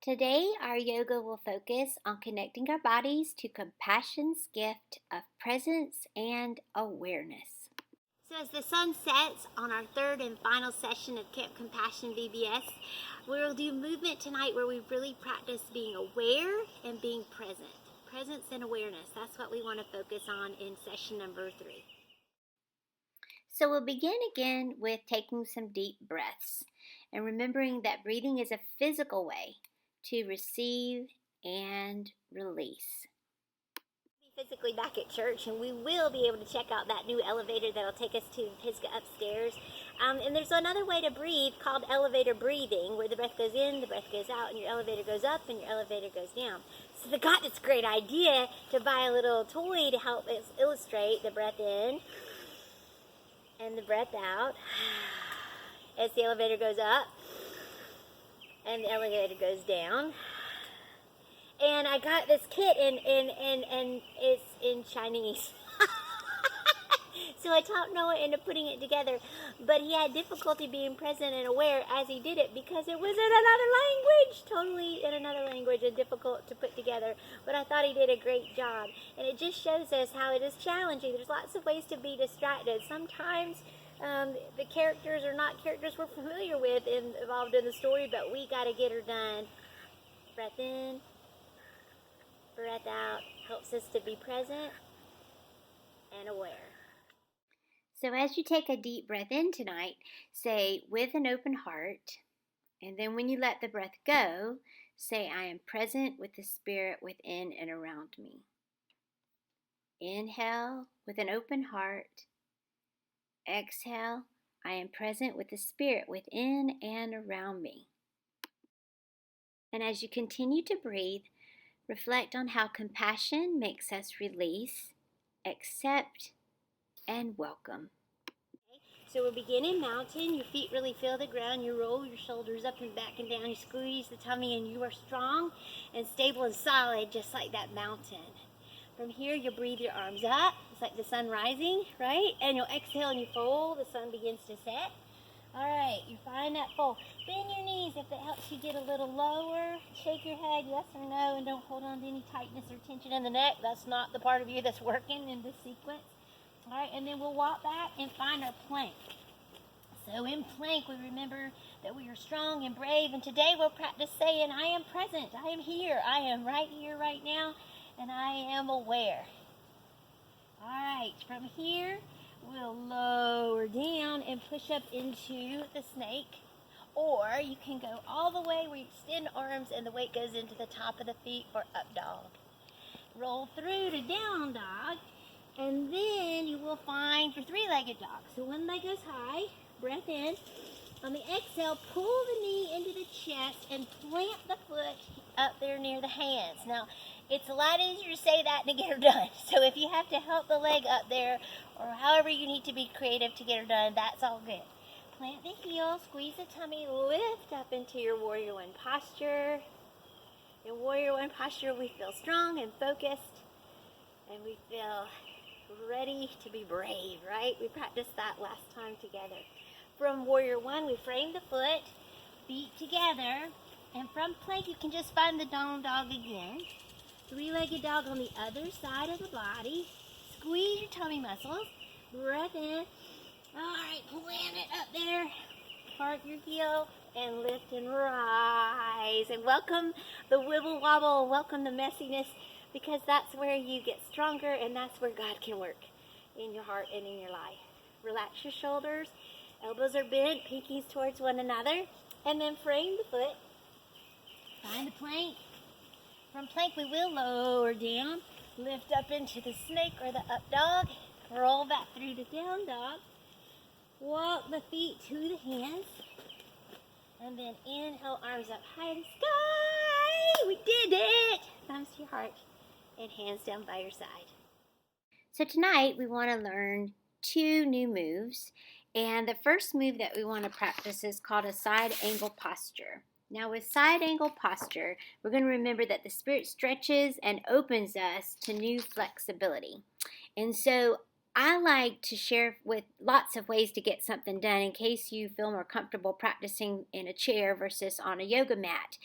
Today, our yoga will focus on connecting our bodies to compassion's gift of presence and awareness. So as the sun sets on our third and final session of Camp Compassion VBS, we'll do movement tonight where we really practice being aware and being present. Presence and awareness, that's what we want to focus on in session number 3. So we'll begin again with taking some deep breaths and remembering that breathing is a physical way to receive and release. We'll be physically back at church, and we will be able to check out that new elevator that'll take us to Pisgah upstairs. And there's another way to breathe called elevator breathing, where the breath goes in, the breath goes out, and your elevator goes up and your elevator goes down. So they got this great idea to buy a little toy to help us illustrate the breath in and the breath out as the elevator goes up and the elevator goes down. And I got this kit and it's in Chinese. So I taught Noah into putting it together, but he had difficulty being present and aware as he did it because it was in another language, totally in another language and difficult to put together. But I thought he did a great job, and it just shows us how it is challenging. There's lots of ways to be distracted. Sometimes the characters are not characters we're familiar with involved in the story, but we got to get her done. Breath in, breath out helps us to be present and aware. So as you take a deep breath in tonight, say, with an open heart, and then when you let the breath go, say, I am present with the Spirit within and around me. Inhale with an open heart. Exhale, I am present with the Spirit within and around me. And as you continue to breathe, reflect on how compassion makes us release, accept, and welcome. Okay, so we'll begin in mountain. Your feet really feel the ground. You roll your shoulders up and back and down. You squeeze the tummy, and you are strong and stable and solid, just like that mountain. From here, you'll breathe your arms up. It's like the sun rising, right? And you'll exhale and you fold. The sun begins to set. All right, you find that fold. Bend your knees if it helps you get a little lower. Shake your head yes or no, and don't hold on to any tightness or tension in the neck. That's not the part of you that's working in this sequence. All right, and then we'll walk back and find our plank. So in plank, we remember that we are strong and brave. And today we'll practice saying, I am present. I am here. I am right here, right now. And I am aware. All right, from here, we'll lower down and push up into the snake. Or you can go all the way where you extend arms and the weight goes into the top of the feet for up dog. Roll through to down dog. And then you will find your three-legged dog. So one leg goes high, breath in. On the exhale, pull the knee into the chest and plant the foot up there near the hands. Now, it's a lot easier to say that than to get her done. So if you have to help the leg up there, or however you need to be creative to get her done, that's all good. Plant the heel, squeeze the tummy, lift up into your Warrior One posture. In Warrior One posture, we feel strong and focused, and we feel ready to be brave, right? We practiced that last time together. From Warrior One, we frame the foot, feet together, and from plank, you can just find the down dog again. Three-legged dog on the other side of the body. Squeeze your tummy muscles. Breath in. All right, plant it up there. Part your heel and lift and rise. And welcome the wibble wobble. Welcome the messiness, because that's where you get stronger and that's where God can work in your heart and in your life. Relax your shoulders. Elbows are bent, pinkies towards one another. And then frame the foot. Find the plank. From plank, we will lower down, lift up into the snake or the up dog, roll back through the down dog, walk the feet to the hands, and then inhale, arms up high in the sky. We did it! Thumbs to your heart and hands down by your side. So tonight, we want to learn 2 new moves, and the first move that we want to practice is called a side angle posture. Now with side angle posture, we're going to remember that the Spirit stretches and opens us to new flexibility. And so I like to share with lots of ways to get something done in case you feel more comfortable practicing in a chair versus on a yoga mat.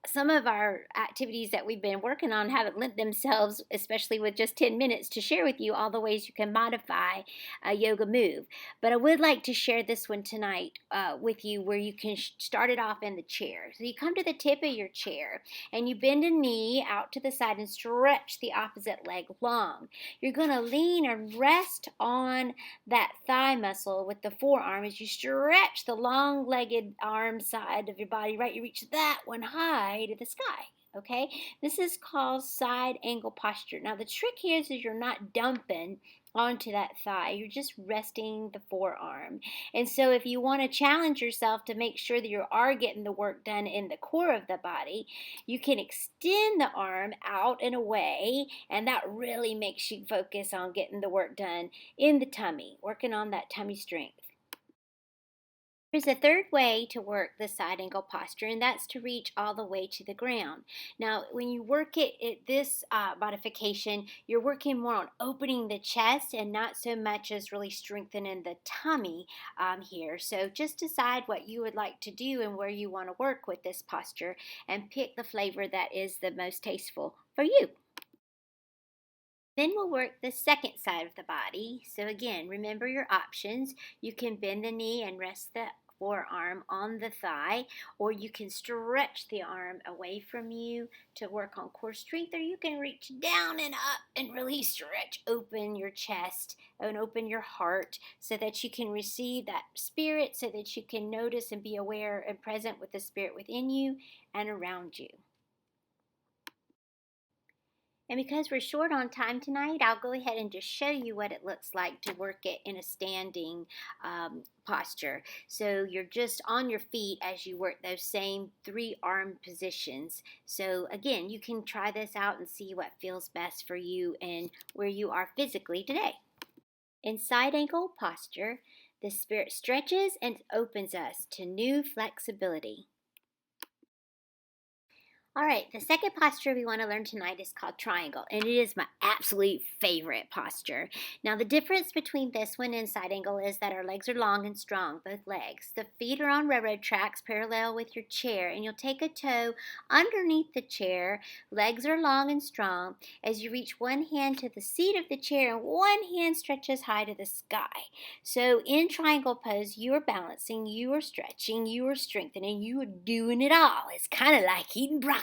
Some of our activities that we've been working on haven't lent themselves, especially with just 10 minutes, to share with you all the ways you can modify a yoga move. But I would like to share this one tonight with you where you can start it off in the chair. So you come to the tip of your chair and you bend a knee out to the side and stretch the opposite leg long. You're going to lean and rest on that thigh muscle with the forearm as you stretch the long-legged arm side of your body, right? You reach that one high to the sky. Okay, this is called side angle posture. Now the trick here is you're not dumping onto that thigh. You're just resting the forearm. And so if you want to challenge yourself to make sure that you are getting the work done in the core of the body, you can extend the arm out and away, and that really makes you focus on getting the work done in the tummy, working on that tummy strength. There's a third way to work the side angle posture, and that's to reach all the way to the ground. Now, when you work this modification, you're working more on opening the chest and not so much as really strengthening the tummy here. So just decide what you would like to do and where you want to work with this posture and pick the flavor that is the most tasteful for you. Then we'll work the second side of the body. So again, remember your options. You can bend the knee and rest the forearm on the thigh, or you can stretch the arm away from you to work on core strength, or you can reach down and up and really stretch open your chest and open your heart so that you can receive that spirit, so that you can notice and be aware and present with the spirit within you and around you. And because we're short on time tonight, I'll go ahead and just show you what it looks like to work it in a standing posture. So you're just on your feet as you work those same 3 arm positions. So again, you can try this out and see what feels best for you and where you are physically today. In side angle posture, the spirit stretches and opens us to new flexibility. All right, the second posture we want to learn tonight is called triangle, and it is my absolute favorite posture. Now, the difference between this one and side angle is that our legs are long and strong, both legs. The feet are on railroad tracks parallel with your chair, and you'll take a toe underneath the chair. Legs are long and strong as you reach one hand to the seat of the chair and one hand stretches high to the sky. So in triangle pose, you are balancing, you are stretching, you are strengthening, you are doing it all. It's kind of like eating broccoli.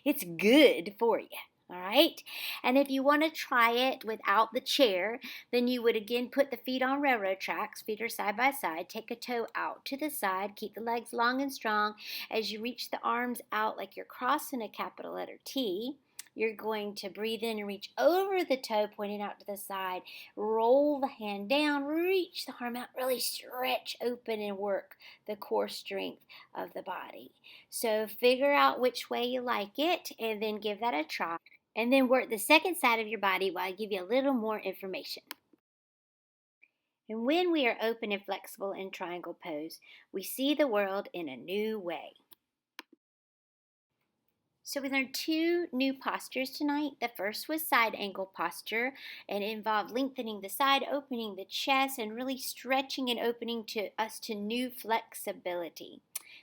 It's good for you. All right. And if you want to try it without the chair, then you would again put the feet on railroad tracks. Feet are side by side. Take a toe out to the side. Keep the legs long and strong as you reach the arms out like you're crossing a capital letter T. You're going to breathe in and reach over the toe pointing out to the side. Roll the hand down, reach the arm out, really stretch open and work the core strength of the body. So figure out which way you like it and then give that a try. And then work the second side of your body while I give you a little more information. And when we are open and flexible in triangle pose, we see the world in a new way. So we learned 2 new postures tonight. The first was side angle posture, and it involved lengthening the side, opening the chest, and really stretching and opening us to new flexibility.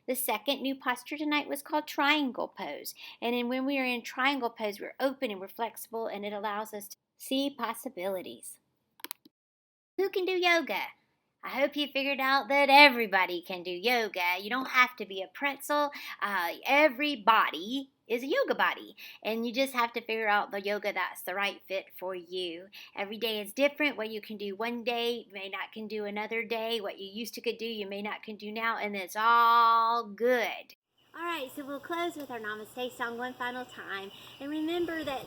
The second new posture tonight was called triangle pose. And when we are in triangle pose, we're open and we're flexible, and it allows us to see possibilities. Who can do yoga? I hope you figured out that everybody can do yoga. You don't have to be a pretzel. Every body is a yoga body, and you just have to figure out the yoga that's the right fit for you. Every day is different. What you can do one day, you may not can do another day. What you used to could do, you may not can do now, and it's all good. All right, so we'll close with our Namaste song one final time. And remember that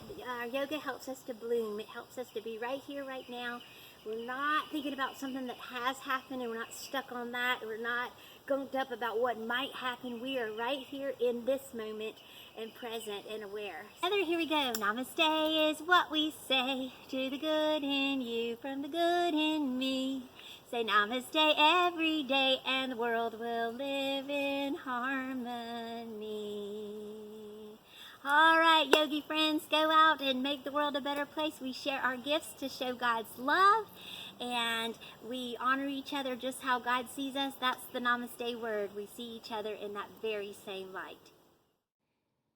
yoga helps us to bloom. It helps us to be right here, right now. We're not thinking about something that has happened, and we're not stuck on that. We're not gunked up about what might happen. We are right here in this moment and present and aware. Together, here we go. Namaste is what we say to the good in you from the good in me. Say namaste every day and the world will live in harmony. All right. right, yogi friends, go out and make the world a better place. We share our gifts to show God's love, and we honor each other just how God sees us. That's the Namaste word. We see each other in that very same light.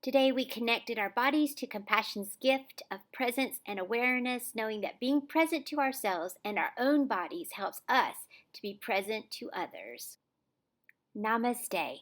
Today we connected our bodies to compassion's gift of presence and awareness, knowing that being present to ourselves and our own bodies helps us to be present to others. Namaste.